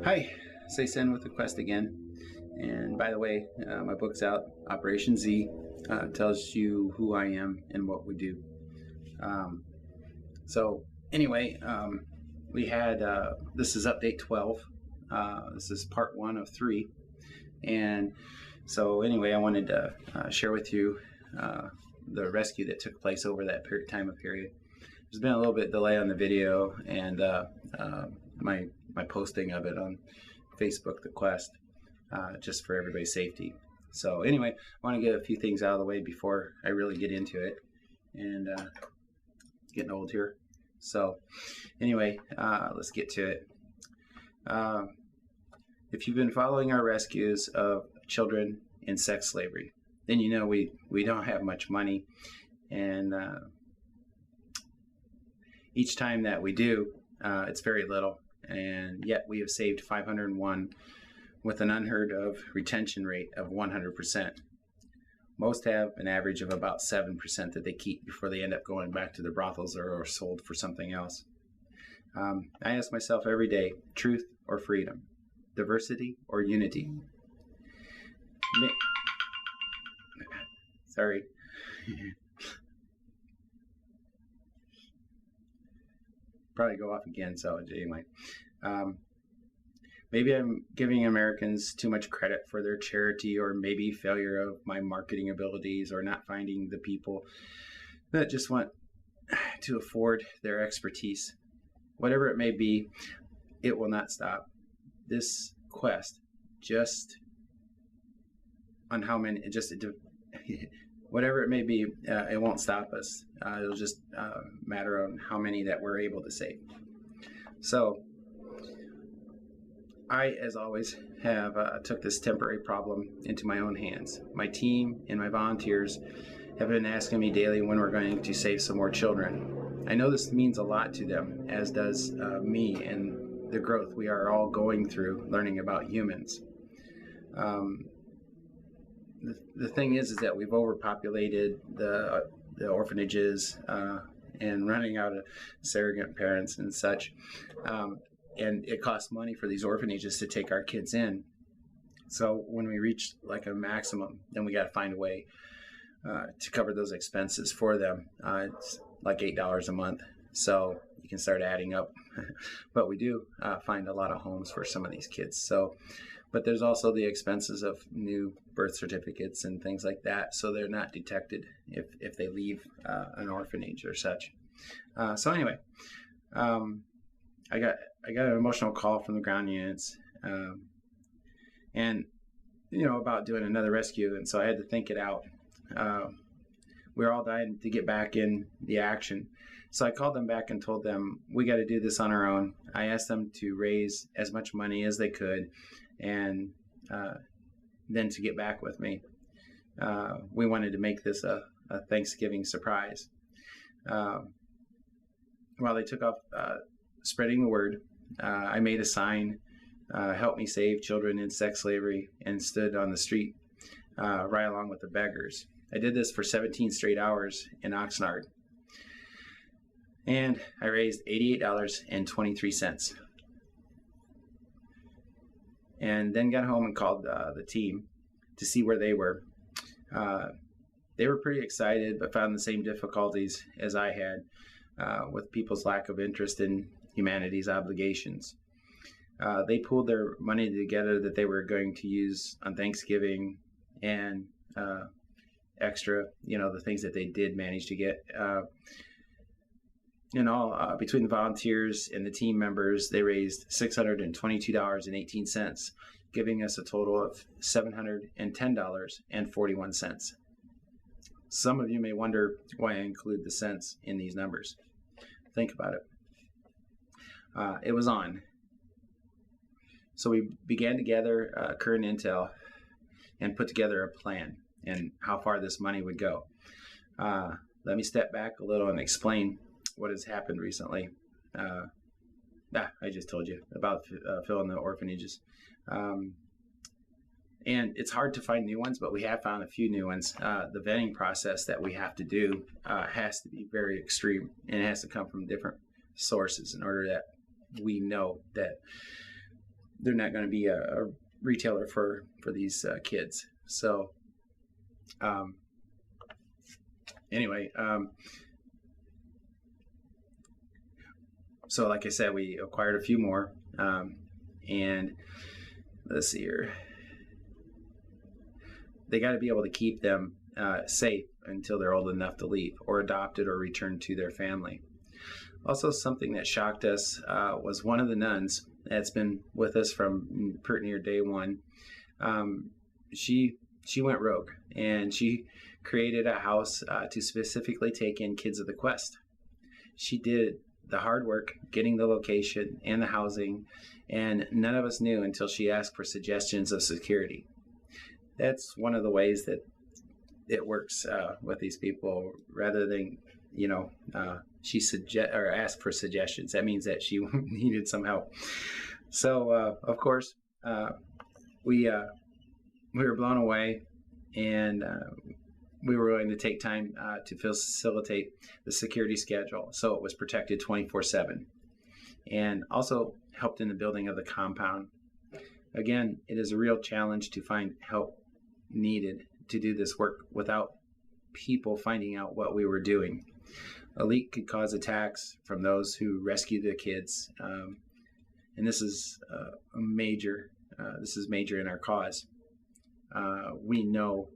Hi, Saysen with the Quest again. And by the way, my book's out. Operation Z tells you who I am and what we do. So anyway, we had this is update 12. This is part 1 of 3. And so anyway, I wanted to share with you the rescue that took place over that time of period. There's been a little bit delay on the video and my posting of it on Facebook, the Quest, just for everybody's safety. So anyway, I want to get a few things out of the way before I really get into it. And getting old here. So anyway, let's get to it. If you've been following our rescues of children in sex slavery, then you know we don't have much money, and each time that we do, it's very little, and yet we have saved 501 with an unheard of retention rate of 100%. Most have an average of about 7% that they keep before they end up going back to the brothels or are sold for something else. I ask myself every day, truth or freedom? Diversity or unity? Sorry. Probably go off again, so anyway. Maybe I'm giving Americans too much credit for their charity, or maybe failure of my marketing abilities, or not finding the people that just want to afford their expertise. Whatever it may be, it will not stop. This quest, just on how many, whatever it may be, it won't stop us. It'll just matter on how many that we're able to save. So I, as always, have took this temporary problem into my own hands. My team and my volunteers have been asking me daily when we're going to save some more children. I know this means a lot to them, as does me and the growth we are all going through learning about humans. The thing is that we've overpopulated the orphanages and running out of surrogate parents and such. And it costs money for these orphanages to take our kids in. So when we reach like a maximum, then we got to find a way to cover those expenses for them. It's like $8 a month. So you can start adding up. But we do find a lot of homes for some of these kids. So, but there's also the expenses of new birth certificates and things like that. So they're not detected if they leave an orphanage or such. So anyway, I got an emotional call from the ground units, and about doing another rescue, and so I had to think it out. We were all dying to get back in the action, so I called them back and told them we got to do this on our own. I asked them to raise as much money as they could, and then to get back with me. We wanted to make this a Thanksgiving surprise. While they took off spreading the word, I made a sign, help me save children in sex slavery, and stood on the street right along with the beggars. I did this for 17 straight hours in Oxnard. And I raised $88.23. And then got home and called the team to see where they were. They were pretty excited, but found the same difficulties as I had with people's lack of interest in humanity's obligations. They pooled their money together that they were going to use on Thanksgiving and extra, the things that they did manage to get. Between the volunteers and the team members, they raised $622.18, giving us a total of $710.41. Some of you may wonder why I include the cents in these numbers. Think about it. It was on. So we began to gather current intel and put together a plan and how far this money would go. Let me step back a little and explain what has happened recently. I just told you about filling the orphanages. And it's hard to find new ones, but we have found a few new ones. The vetting process that we have to do has to be very extreme, and it has to come from different sources in order that we know that they're not going to be a retailer for these kids. So anyway, so like I said, we acquired a few more, and let's see here. They got to be able to keep them safe until they're old enough to leave, or adopted, or returned to their family. Also, something that shocked us was one of the nuns that's been with us from pretty near day one. She went rogue, and she created a house to specifically take in kids of the Quest. She did the hard work getting the location and the housing, and none of us knew until she asked for suggestions of security. That's one of the ways that it works with these people. Rather than, she asked for suggestions, that means that she needed some help. So of course, we were blown away, and we were willing to take time to facilitate the security schedule, so it was protected 24/7, and also helped in the building of the compound. Again, it is a real challenge to find help needed to do this work without people finding out what we were doing. A leak could cause attacks from those who rescue the kids, and this is major in our cause. We know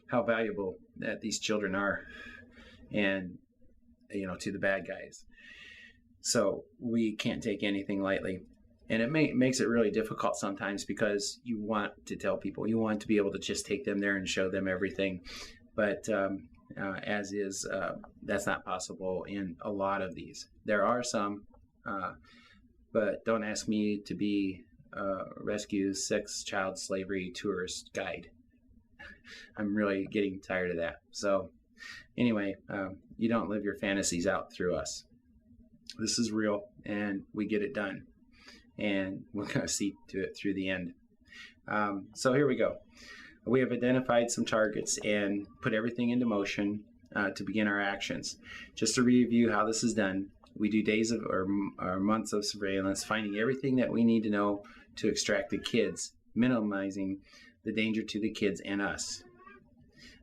how valuable that these children are, and to the bad guys. So we can't take anything lightly. And it makes it really difficult sometimes, because you want to tell people, you want to be able to just take them there and show them everything. But as is, that's not possible in a lot of these. There are some, but don't ask me to be a rescue, sex, child slavery tourist guide. I'm really getting tired of that. So anyway, you don't live your fantasies out through us. This is real, and we get it done. And we're going to see to it through the end. So here we go. We have identified some targets and put everything into motion to begin our actions. Just to review how this is done, we do days of or months of surveillance, finding everything that we need to know to extract the kids, minimizing the danger to the kids and us.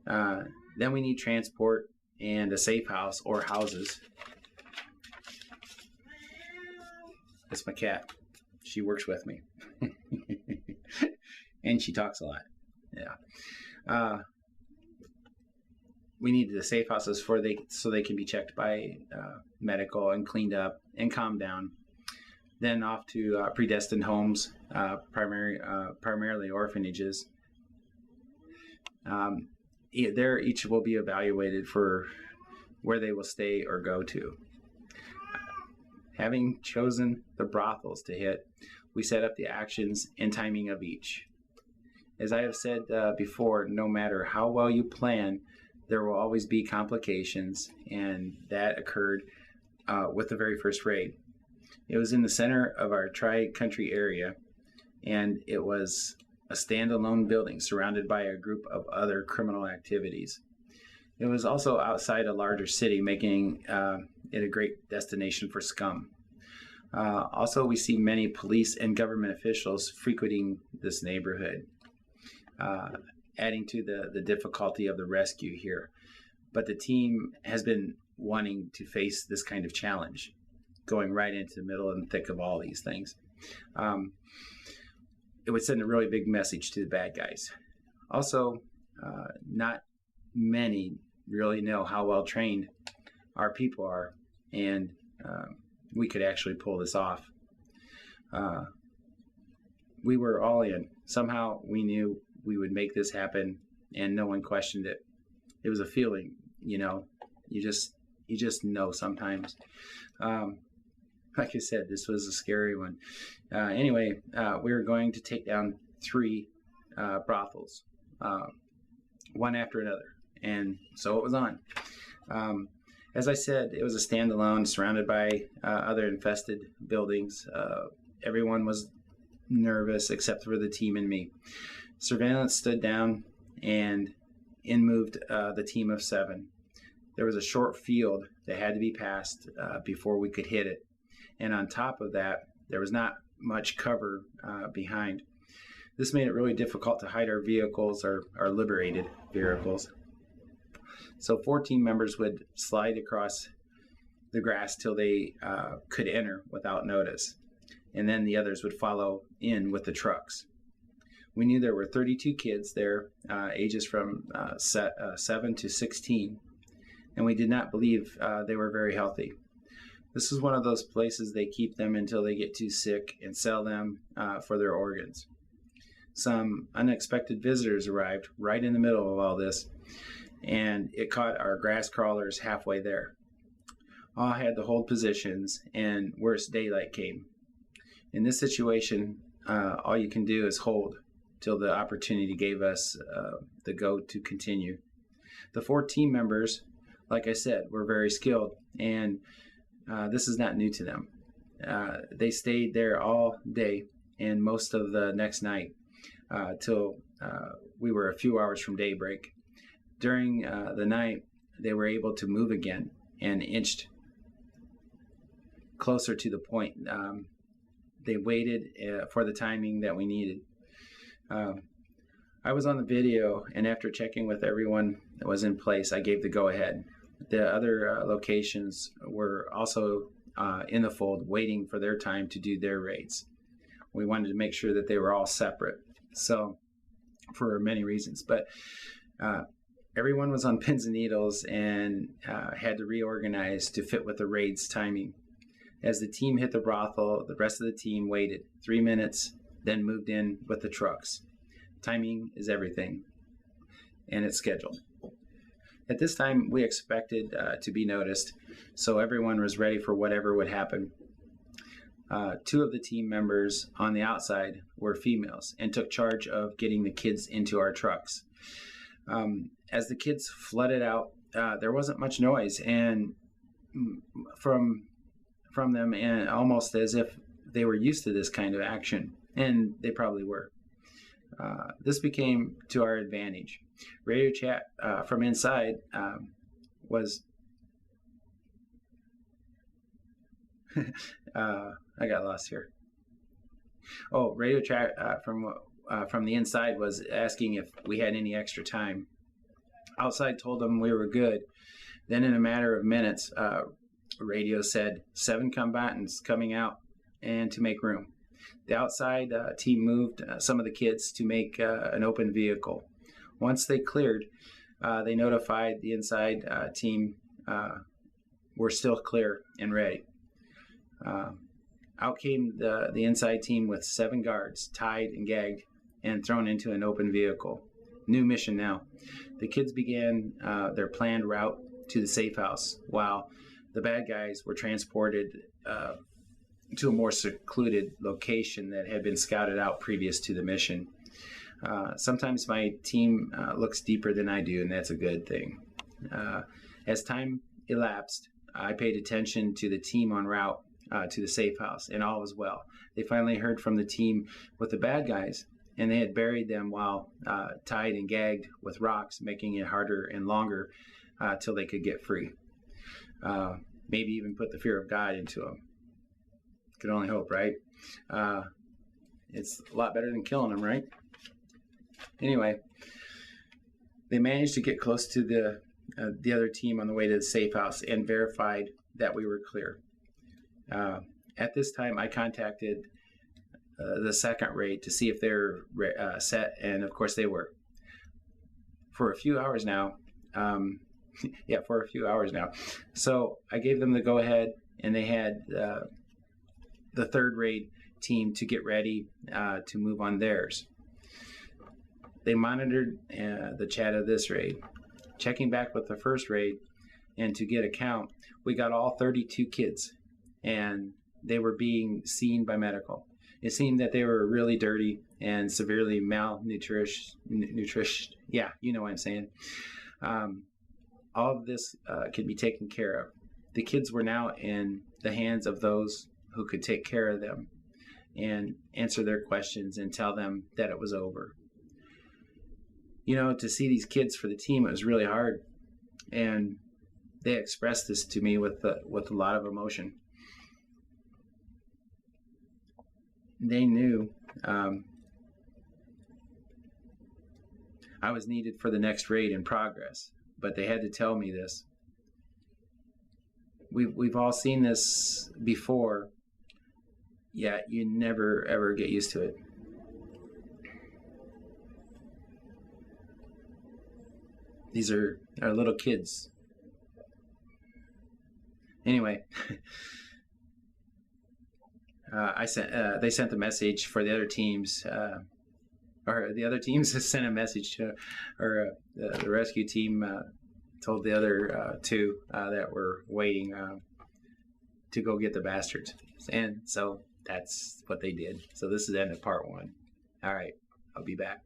Then we need transport and a safe house or houses. That's my cat. She works with me. And she talks a lot. Yeah. We need the safe houses so they can be checked by medical and cleaned up and calmed down. Then off to predestined homes, primarily orphanages. There each will be evaluated for where they will stay or go to. Having chosen the brothels to hit, we set up the actions and timing of each. As I have said before, no matter how well you plan, there will always be complications, and that occurred with the very first raid. It was in the center of our tri-country area, and it was a standalone building surrounded by a group of other criminal activities. It was also outside a larger city, making it a great destination for scum. Also, we see many police and government officials frequenting this neighborhood, adding to the difficulty of the rescue here. But the team has been wanting to face this kind of challenge, going right into the middle and thick of all these things. It would send a really big message to the bad guys. Also, not many really know how well trained our people are, and we could actually pull this off. We were all in. Somehow we knew we would make this happen, and no one questioned it. It was a feeling, you just know sometimes. Like I said, this was a scary one. Anyway, we were going to take down 3 brothels, one after another, and so it was on. As I said, it was a standalone, surrounded by other infested buildings. Everyone was nervous except for the team and me. Surveillance stood down, and in moved the team of 7. there was a short field that had to be passed before we could hit it. And on top of that, there was not much cover behind. This made it really difficult to hide our vehicles, our liberated vehicles. So 4 team members would slide across the grass till they could enter without notice. And then the others would follow in with the trucks. We knew there were 32 kids there, ages from 7 to 16, and we did not believe they were very healthy. This is one of those places they keep them until they get too sick and sell them for their organs. Some unexpected visitors arrived right in the middle of all this, and it caught our grass crawlers halfway there. All had to hold positions, and worse, daylight came. In this situation, all you can do is hold till the opportunity gave us the go to continue. The 4 team members, like I said, were very skilled, and this is not new to them. They stayed there all day and most of the next night till we were a few hours from daybreak. During the night, they were able to move again and inched closer to the point. They waited for the timing that we needed. I was on the video, and after checking with everyone that was in place, I gave the go-ahead. The other locations were also in the fold, waiting for their time to do their raids. We wanted to make sure that they were all separate, so for many reasons. But everyone was on pins and needles and had to reorganize to fit with the raid's timing. As the team hit the brothel, the rest of the team waited 3 minutes, then moved in with the trucks. Timing is everything, and it's scheduled. At this time, we expected to be noticed, so everyone was ready for whatever would happen. 2 of the team members on the outside were females and took charge of getting the kids into our trucks. As the kids flooded out, there wasn't much noise, and from them, and almost as if they were used to this kind of action, and they probably were. This became to our advantage. Radio chat from inside was I got lost here. Oh, radio chat from the inside was asking if we had any extra time. Outside told them we were good. Then in a matter of minutes, radio said 7 combatants coming out and to make room. The outside team moved some of the kids to make an open vehicle. Once they cleared, they notified the inside team were still clear and ready. Out came the inside team with 7 guards, tied and gagged, and thrown into an open vehicle. New mission now. The kids began their planned route to the safe house, while the bad guys were transported to a more secluded location that had been scouted out previous to the mission. Sometimes my team looks deeper than I do, and that's a good thing. As time elapsed, I paid attention to the team en route to the safe house, and all was well. They finally heard from the team with the bad guys, and they had buried them while tied and gagged with rocks, making it harder and longer till they could get free. Maybe even put the fear of God into them. Could only hope, right? It's a lot better than killing them, right? Anyway, they managed to get close to the other team on the way to the safe house and verified that we were clear. At this time, I contacted the second raid to see if they're set, and of course they were. For a few hours now, for a few hours now. So I gave them the go-ahead, and they had the third raid team to get ready to move on theirs. They monitored the chat of this raid. Checking back with the first raid, and to get a count, we got all 32 kids, and they were being seen by medical. It seemed that they were really dirty and severely malnourished. Yeah, you know what I'm saying. All of this could be taken care of. The kids were now in the hands of those who could take care of them and answer their questions and tell them that it was over. You know, to see these kids for the team, it was really hard. And they expressed this to me with a lot of emotion. They knew I was needed for the next raid in progress, but they had to tell me this. We've all seen this before, yet you never ever get used to it. These are little kids. Anyway, they sent the message for the other teams, or the other teams sent a message to, or the rescue team told the other two that were waiting to go get the bastards. And so that's what they did. So this is the end of part 1. All right, I'll be back.